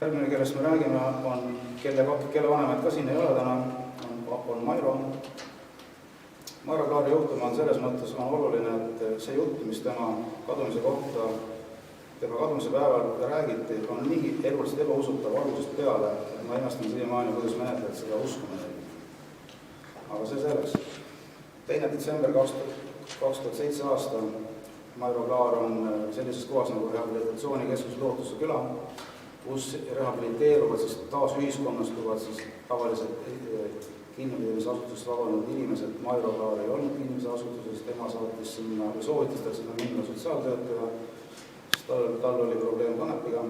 Järgmine, kellest me räägime, on, kelle vanemaid ka siin ei ole täna, on Mairo. Mairo Klaari juhtum on selles mõttes oluline, et see jutt, mis tema kadumise kohta, tema kadumise päeval räägiti, on nii eluliselt ebausutav algusest peale, et ma imestan siiamaani, kuidas menetlejad seda uskuma jäi. Aga see selleks. 2. detsember 2007 aastal Mairo Klaar on sellises kohas nagu rehabilitatsioonikeskus Lootuse küla, kus rehabiliteeruvad taas ühiskonnastuvad tavaliselt kinnipidamisasutusest vabanenud inimesed. Mairo Klaar ei olnud kinnipidamisasutuses, tema saatis sinna või soovitas tal sinna minna sotsiaaltöötaja, sest tal oli probleem kanepiga.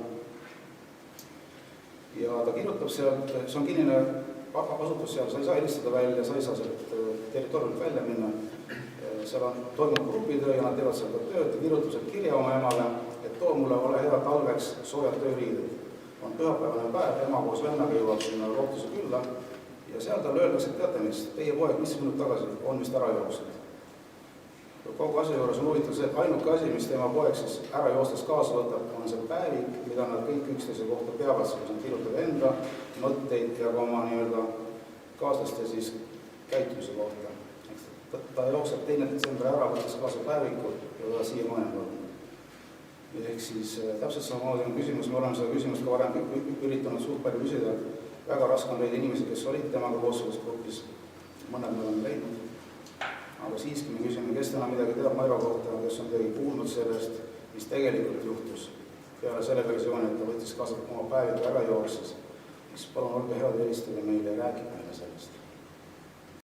Ja ta kirjutab sealt, see on kinnine asutus seal, sa ei saa helistada välja, sa ei saa sealt territooriumilt välja minna. Seal on toimunud grupitöö ja nad teevad seal ka tööd ja kirjutused kirja oma emale, et too mulle ole hea talveks soojad tööriided. On pühapäevane päev, ema koos vennaga jõuab sinna Lootuse külla ja seal talle öeldakse, et teate mis, teie poeg 5 minutit tagasi on vist ära jooksnud. Kogu asja juures on huvitav see, et ainuke asi, mis tema poeg siis ära joostes kaasa võtab, on see päevik, mida nad kõik üksteise kohta peavad, kus nad kirjutab enda mõtteid ja ka oma kaaslaste siis käitumise kohta. Ta jookseb 2. detsembri ära, võttes kaasa päevikud ja ta siiamaani olnud. Ehk siis täpselt samamoodi on küsimus, me oleme seda küsimust ka varem üritanud suht palju küsida, et väga raske on leida inimesi, kes olid temaga koos selles grupis, mõned me oleme leidnud. Aga siiski me küsime, kes täna midagi teab Mairo kohta, kes on midagi kuulnud sellest, mis tegelikult juhtus. Peale selle versiooni, et ta võttis kaasa oma päeviga ära jooksis, siis palun olge head, helistage meile ja rääkige meile sellest.